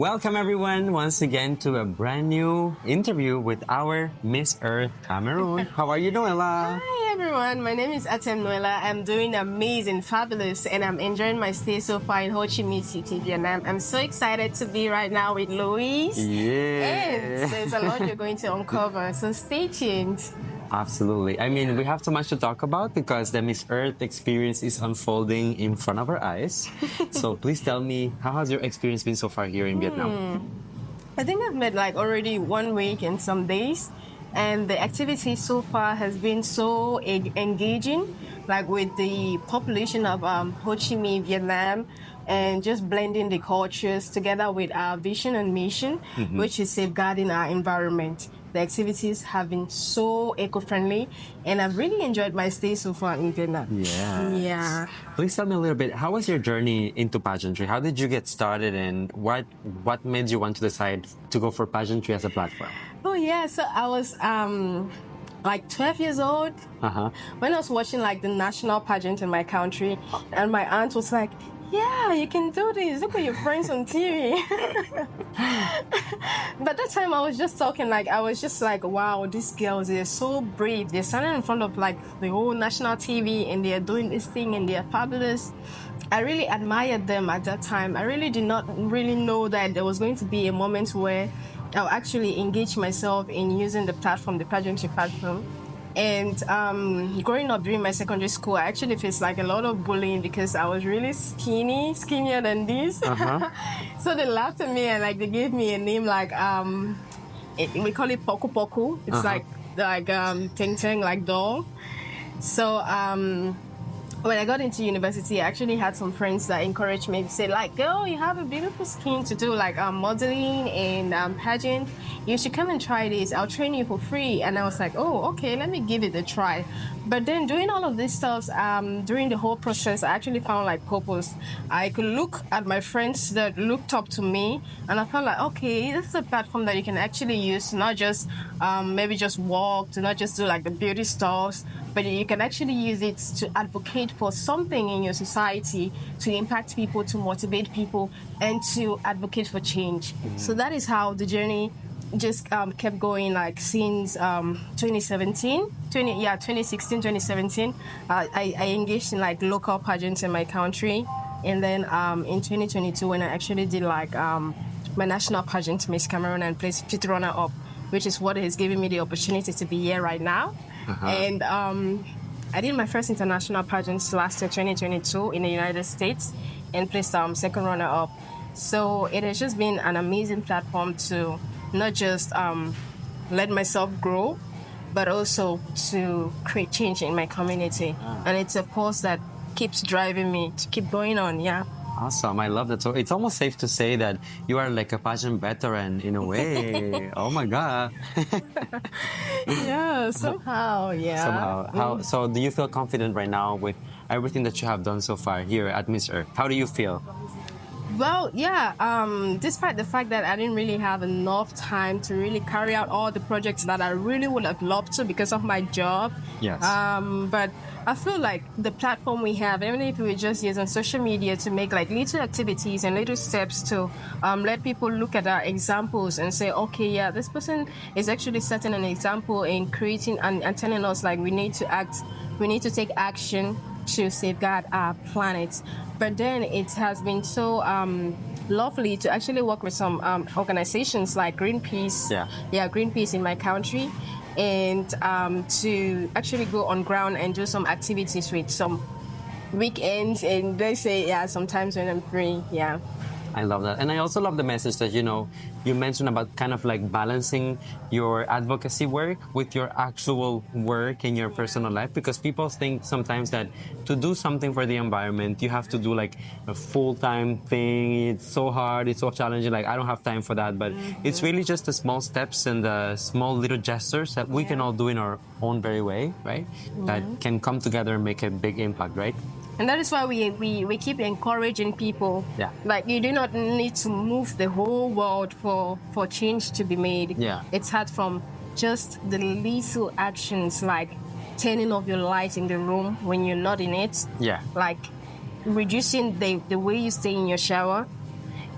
Welcome everyone once again to a brand new interview with our Miss Earth Cameroon. How are you, Noella? Hi everyone, my name is Atem Noella. I'm doing amazing, fabulous, and I'm enjoying my stay so far in Ho Chi Minh City, Vietnam. I'm so excited to be right now with Louise. Yeah. And there's a lot you're going to uncover, so stay tuned. Absolutely. I mean, we have so much to talk about because the Miss Earth experience is unfolding in front of our eyes. So please tell me, how has your experience been so far here in Vietnam? I think I've met like already 1 week and some days, and the activity so far has been so engaging, like with the population of Ho Chi Minh, Vietnam, and just blending the cultures together with our vision and mission, which is safeguarding our environment. The activities have been so eco-friendly, and I've really enjoyed my stay so far in Vietnam. Yeah. Please tell me a little bit, how was your journey into pageantry? How did you get started, and what made you want to decide to go for pageantry as a platform? Oh yeah, so I was like 12 years old when I was watching like the national pageant in my country, and my aunt was like, yeah, you can do this. Look at your friends on TV. But that time I was just talking, like, I was just like, wow, these girls, they're so brave. They're standing in front of like the whole national TV and they're doing this thing and they're fabulous. I really admired them at that time. I really did not really know that there was going to be a moment where I'll actually engage myself in using the platform, the pageantry platform. And growing up during my secondary school, I actually faced like a lot of bullying because I was really skinnier than this. So they laughed at me and like they gave me a name like we call it Poku Poku. It's like Teng Teng, like doll. So when I got into university, I actually had some friends that encouraged me to say, like, girl, you have a beautiful skin to do like modeling and pageant. You should come and try this. I'll train you for free. And I was like, oh, okay, let me give it a try. But then doing all of this stuff, during the whole process, I actually found like purpose. I could look at my friends that looked up to me, and I felt like, okay, this is a platform that you can actually use to not just maybe just walk, to not just do like the beauty stores, but you can actually use it to advocate for something in your society, to impact people, to motivate people, and to advocate for change. So that is how the journey just kept going, like since 2016, 2017. I engaged in like local pageants in my country, and then in 2022 when I actually did like my national pageant, Miss Cameroon, and placed 5th runner-up, which is what has given me the opportunity to be here right now. And I did my first international pageant last year, 2022, in the United States, and placed 2nd runner-up. So it has just been an amazing platform to not just let myself grow, but also to create change in my community. And it's a force that keeps driving me to keep going on, Awesome, I love that. So it's almost safe to say that you are like a pageant veteran in a way. Oh my God. Yeah, somehow, Somehow. So do you feel confident right now with everything that you have done so far here at Miss Earth? How do you feel? Well, despite the fact that I didn't really have enough time to really carry out all the projects that I really would have loved to because of my job. Yes. But I feel like the platform we have, even if we just use on social media to make like little activities and little steps to let people look at our examples and say, okay, yeah, this person is actually setting an example in creating and telling us like we need to act, we need to take action to safeguard our planet. But then it has been so lovely to actually work with some organizations like Greenpeace. Greenpeace in my country, and to actually go on ground and do some activities with some weekends, and they say, sometimes when I'm free, I love that. And I also love the message that, you mentioned about kind of like balancing your advocacy work with your actual work in your personal life, because people think sometimes that to do something for the environment, you have to do like a full-time thing. It's so hard, it's so challenging, like I don't have time for that. But it's really just the small steps and the small little gestures that we can all do in our own very way, right? That can come together and make a big impact, right? And that is why we keep encouraging people. Like, you do not need to move the whole world for change to be made. It starts from just the little actions, like turning off your light in the room when you're not in it. Like reducing the way you stay in your shower.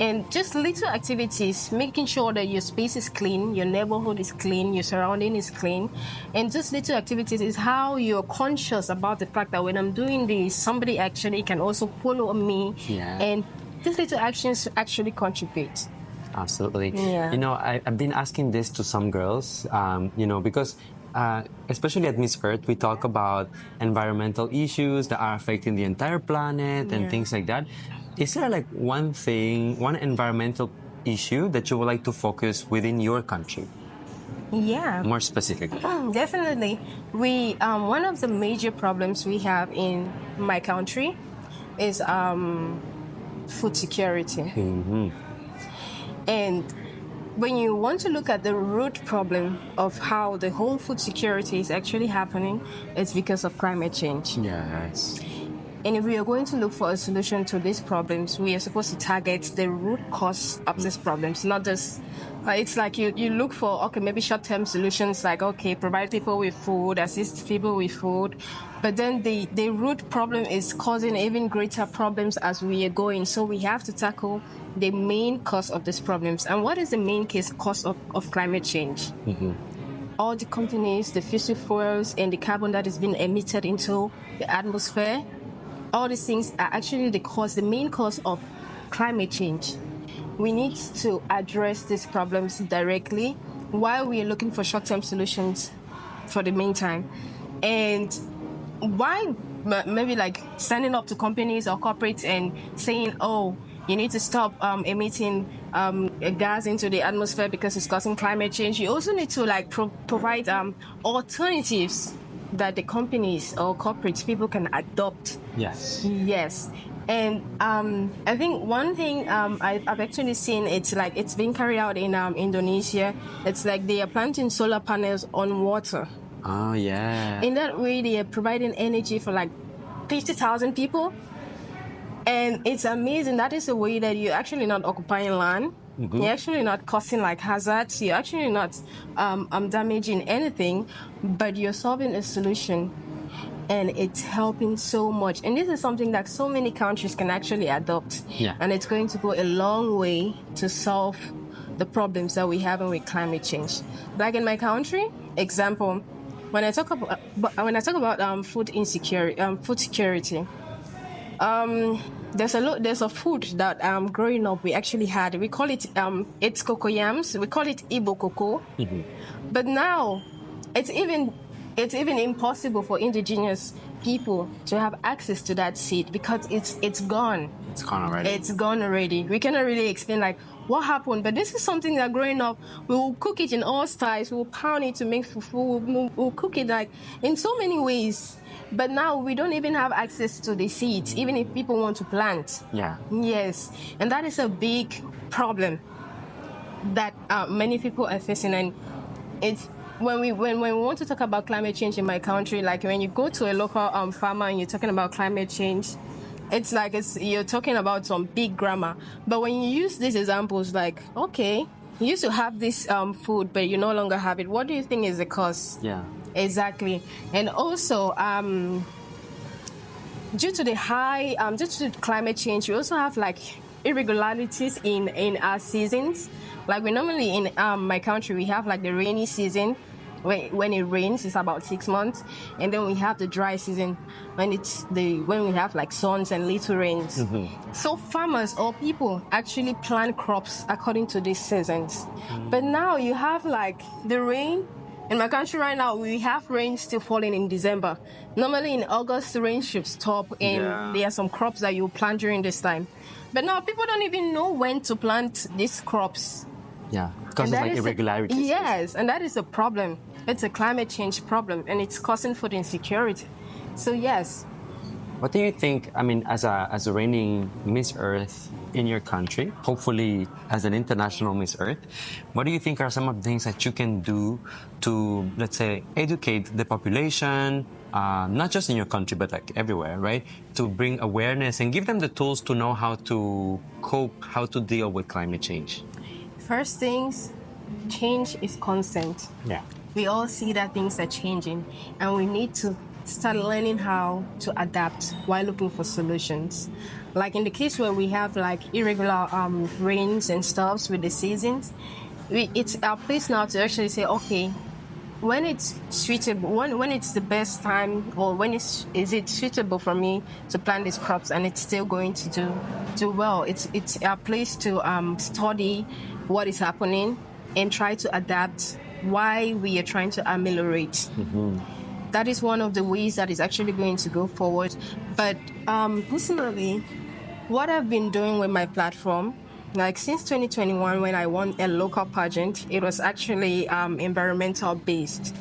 And just little activities, making sure that your space is clean, your neighborhood is clean, your surrounding is clean. And just little activities is how you're conscious about the fact that when I'm doing this, somebody actually can also follow me. Yeah. And these little actions actually contribute. Absolutely. Yeah. You know, I've been asking this to some girls, you know, because especially at Miss Earth, we talk about environmental issues that are affecting the entire planet and things like that. Is there like one environmental issue that you would like to focus within your country? Yeah. More specifically. Definitely. We one of the major problems we have in my country is food security. Mm-hmm. And when you want to look at the root problem of how the whole food security is actually happening, it's because of climate change. Yes. And if we are going to look for a solution to these problems, we are supposed to target the root cause of these problems, not just, it's like you look for, okay, maybe short-term solutions like, okay, provide people with food, assist people with food. But then the root problem is causing even greater problems as we are going. So we have to tackle the main cause of these problems. And what is the main cause of climate change? Mm-hmm. All the companies, the fossil fuels, and the carbon that is being emitted into the atmosphere, all these things are actually the main cause of climate change. We need to address these problems directly while we are looking for short-term solutions for the meantime. And why maybe like standing up to companies or corporates and saying, oh, you need to stop emitting gas into the atmosphere because it's causing climate change. You also need to like provide alternatives that the companies or corporates people can adopt. Yes. Yes. And I think one thing I've actually seen, it's being carried out in Indonesia. It's like they are planting solar panels on water. Oh, yeah. In that way, they are providing energy for like 50,000 people. And it's amazing. That is a way that you're actually not occupying land. Mm-hmm. You're actually not causing like hazards. You're actually not damaging anything, but you're solving a solution. And it's helping so much. And this is something that so many countries can actually adopt. Yeah. And it's going to go a long way to solve the problems that we have with climate change. Like in my country, example, when I talk about food insecurity, food security, there's a food that growing up we actually had. We call it it's cocoyams. We call it Igbo cocoa. Mm-hmm. But now it's even impossible for indigenous people to have access to that seed because it's gone. It's gone already. It's gone already. We cannot really explain like what happened, but this is something that growing up, we will cook it in all styles. We will pound it to make fufu. We'll cook it like in so many ways. But now we don't even have access to the seeds, even if people want to plant. Yeah. Yes, and that is a big problem that many people are facing, and it's. When we want to talk about climate change in my country, like when you go to a local farmer and you're talking about climate change, it's like you're talking about some big grammar. But when you use these examples, like, okay, you used to have this food, but you no longer have it. What do you think is the cause? Yeah. Exactly. And also, due to climate change, we also have like irregularities in our seasons. Like we normally in my country, we have like the rainy season. When it rains, it's about 6 months, and then we have the dry season when we have like suns and little rains. Mm-hmm. So farmers or people actually plant crops according to these seasons. Mm-hmm. But now you have like the rain. In my country right now, we have rain still falling in December. Normally in August, the rain should stop, and there are some crops that you plant during this time. But now people don't even know when to plant these crops. Yeah, because of like irregularities. Yes, and that is a problem. It's a climate change problem, and it's causing food insecurity. So yes. What do you think? I mean, as a reigning Miss Earth in your country, hopefully as an international Miss Earth, what do you think are some of the things that you can do to, let's say, educate the population, not just in your country but like everywhere, right? To bring awareness and give them the tools to know how to cope, how to deal with climate change. First things, change is constant. Yeah. We all see that things are changing, and we need to start learning how to adapt while looking for solutions. Like in the case where we have like irregular rains and stuffs with the seasons, it's our place now to actually say, okay, when it's suitable, when it's the best time, or when is it suitable for me to plant these crops and it's still going to do well. It's our place to study what is happening and try to adapt why we are trying to ameliorate. That is one of the ways that is actually going to go forward. But personally, what I've been doing with my platform, like since 2021 when I won a local pageant, it was actually environmental based.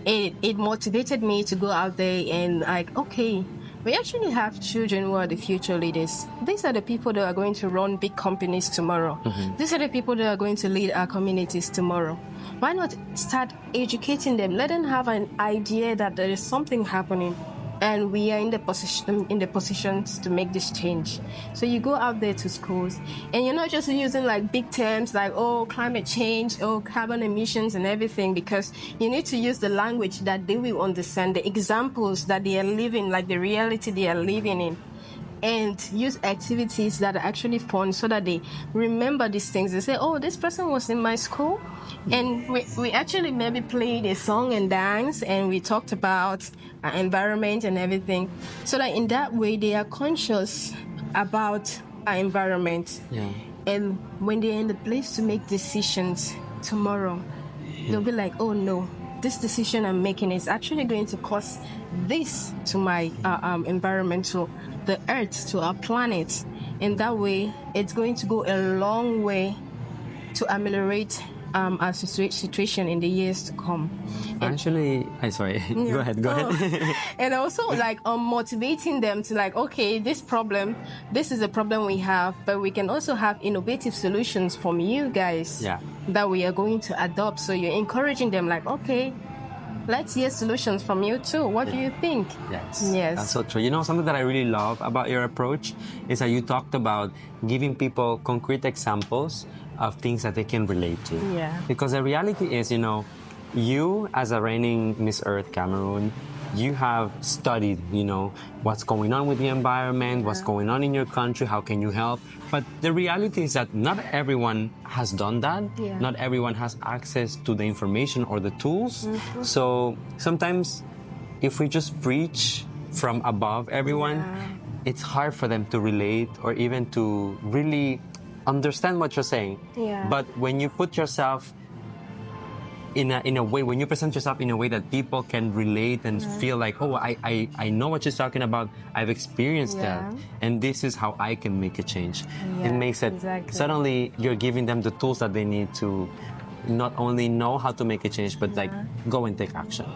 It motivated me to go out there and like, okay, we actually have children who are the future leaders. These are the people that are going to run big companies tomorrow. These are the people that are going to lead our communities tomorrow. Why not start educating them? Let them have an idea that there is something happening, and we are in the positions to make this change. So you go out there to schools, and you're not just using like big terms like, oh, climate change, oh, carbon emissions and everything, because you need to use the language that they will understand, the examples that they are living, like the reality they are living in, and use activities that are actually fun so that they remember these things. They say, oh, this person was in my school, and we actually maybe played a song and dance, and we talked about our environment and everything, so that in that way they are conscious about our environment. And when they're in the place to make decisions tomorrow, they'll be like, oh no, this decision I'm making is actually going to cause this to my environment, to the earth, to our planet. And that way, it's going to go a long way to ameliorate our situation in the years to come. Actually, I'm sorry. Go ahead. And also, like, motivating them to like, okay, this is a problem we have, but we can also have innovative solutions from you guys that we are going to adopt. So you're encouraging them, like, okay, let's hear solutions from you too. What do you think? Yes. Yes. That's so true. You know, something that I really love about your approach is that you talked about giving people concrete examples of things that they can relate to. Yeah. Because the reality is, you know, you as a reigning Miss Earth Cameroon, you have studied, you know, what's going on with the environment, what's going on in your country, how can you help? But the reality is that not everyone has done that. Not everyone has access to the information or the tools. So sometimes if we just preach from above everyone, it's hard for them to relate or even to really understand what you're saying. But when you put yourself in a way, when you present yourself in a way that people can relate and feel like, oh, I know what she's talking about, I've experienced that, and this is how I can make a change. It makes it suddenly you're giving them the tools that they need to not only know how to make a change, but like go and take action.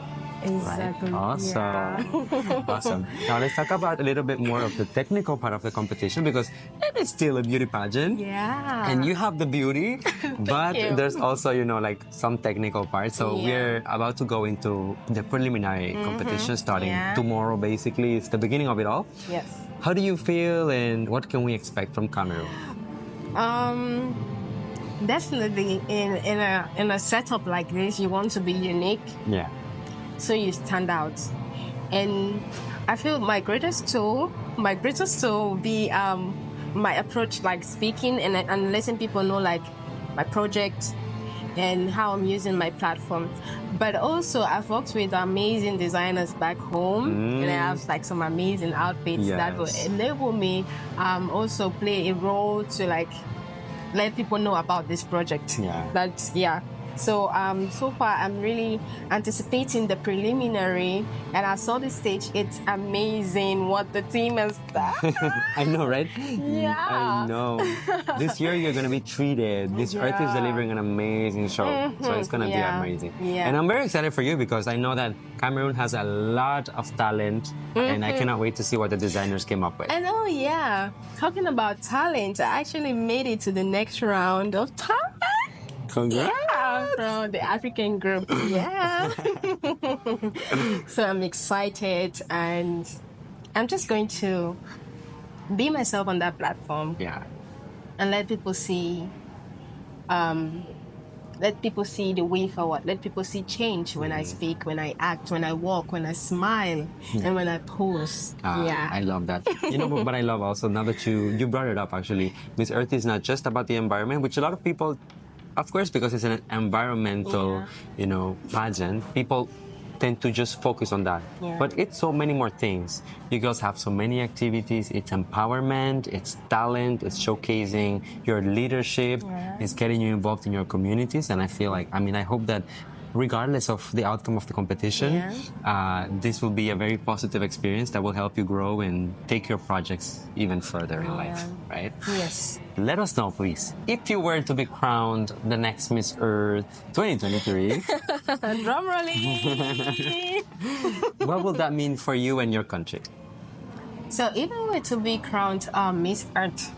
Exactly. Right? Awesome. Awesome. Now let's talk about a little bit more of the technical part of the competition, because it is still a beauty pageant. And you have the beauty, but there's also, you know, like some technical parts. So we're about to go into the preliminary competition starting tomorrow, basically. It's the beginning of it all. Yes. How do you feel, and what can we expect from Cameroon? Definitely in a setup like this, you want to be unique. So you stand out. And I feel my greatest tool will be my approach, like speaking and letting people know like my project and how I'm using my platform. But also I've worked with amazing designers back home, and I have like some amazing outfits that will enable me also play a role to like let people know about this project. So so far I'm really anticipating the preliminary, and I saw the stage. It's amazing what the team has done. I know, right? I know. This year you're going to be treated. This Earth is delivering an amazing show. So it's going to be amazing. And I'm very excited for you, because I know that Cameroon has a lot of talent, and I cannot wait to see what the designers came up with. And talking about talent, I actually made it to the next round of talent. Congrats! From the African group. So I'm excited, and I'm just going to be myself on that platform. And let people see let people see the way forward. Let people see change when I speak, when I act, when I walk, when I smile, and when I pose. I love that. But I love also, now that you brought it up, actually, Miss Earth is not just about the environment, which a lot of people, of course, because it's an environmental, pageant, people tend to just focus on that. Yeah. But it's so many more things. You girls have so many activities. It's empowerment, it's talent, it's showcasing your leadership, it's getting you involved in your communities. And I feel like, I hope that regardless of the outcome of the competition, this will be a very positive experience that will help you grow and take your projects even further in life, right? Yes. Let us know, please, if you were to be crowned the next Miss Earth 2023, Drum rolling! what will that mean for you and your country? So if I were to be crowned Miss Earth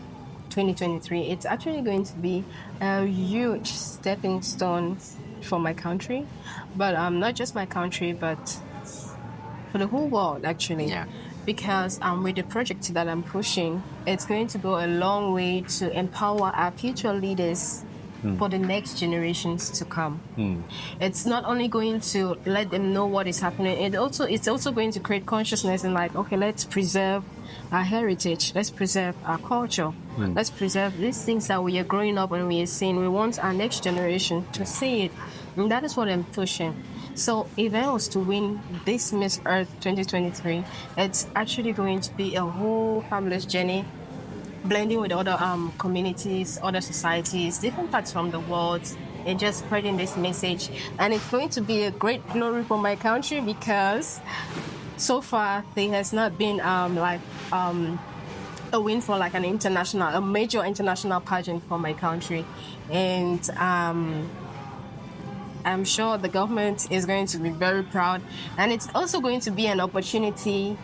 2023, it's actually going to be a huge stepping stone for my country, but not just my country, but for the whole world, actually. Yeah. Because with the project that I'm pushing, it's going to go a long way to empower our future leaders for the next generations to come. It's not only going to let them know what is happening, it's also going to create consciousness and like, okay, let's preserve our heritage, let's preserve our culture, let's preserve these things that we are growing up and we are seeing. We want our next generation to see it, and that is what I'm pushing. So if I was to win this Miss Earth 2023, it's actually going to be a whole fabulous journey, blending with other communities, other societies, different parts from the world, and just spreading this message. And it's going to be a great glory for my country, because so far there has not been a win for like a major international pageant for my country. And I'm sure the government is going to be very proud, and it's also going to be an opportunity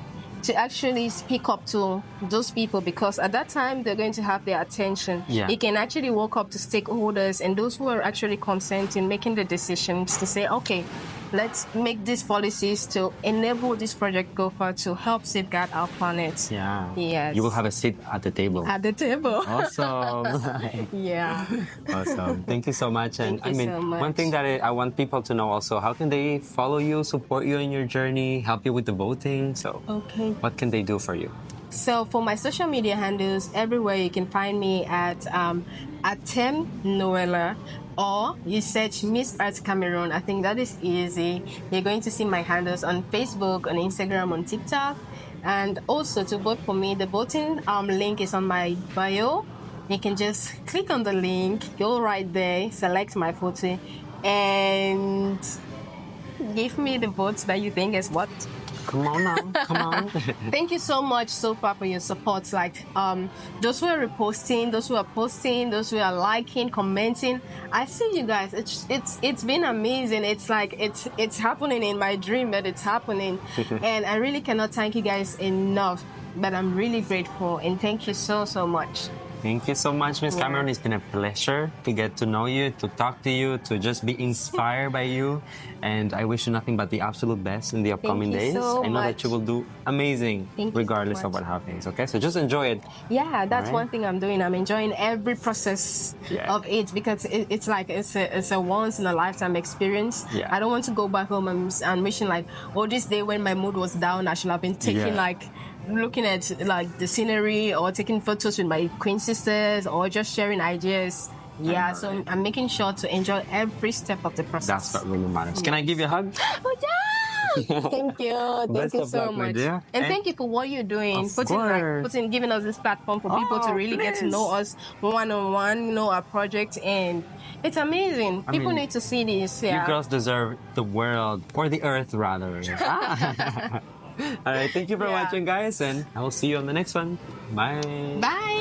to actually speak up to those people, because at that time they're going to have their attention. It can actually walk up to stakeholders and those who are actually concerned in making the decisions to say, okay, let's make these policies to enable this project go far to help safeguard our planet. Yes. You will have a seat at the table. At the table. Awesome. Yeah. Awesome. Thank you so much. And Thank you so much. one thing that I want people to know also, how can they follow you, support you in your journey, help you with the voting? So what can they do for you? So for my social media handles, everywhere you can find me at Atem Noella, or you search Miss Earth Cameroon. I think that is easy. You're going to see my handles on Facebook, on Instagram, on TikTok. And also to vote for me, the voting link is on my bio. You can just click on the link, go right there, select my photo, and give me the votes that you think is what. Come on now, come on. Thank you so much so far for your support. Like those who are reposting, those who are posting, those who are liking, commenting. I see you guys. It's been amazing. It's like it's happening in my dream that it's happening, and I really cannot thank you guys enough. But I'm really grateful, and thank you so much. Thank you so much, Miss Cameroon. It's been a pleasure to get to know you, to talk to you, to just be inspired by you. And I wish you nothing but the absolute best in the upcoming days. So I know that you will do amazing regardless so of what happens, okay? So just enjoy it. Yeah, that's one thing I'm doing. I'm enjoying every process of it, because it's like it's a once in a lifetime experience. I don't want to go back home and wishing like, oh, this day when my mood was down, I should have been taking looking at like the scenery or taking photos with my queen sisters or just sharing ideas. Yeah, so I'm making sure to enjoy every step of the process. That's what really matters. Can I give you a hug? Oh, yeah! Thank you. Thank you so much. And thank you for what you're doing. Giving us this platform for people to really get to know us one-on-one, know our project, and it's amazing. People need to see this. You girls deserve the world, or the earth rather. All right, thank you for watching, guys, and I will see you on the next one. Bye. Bye.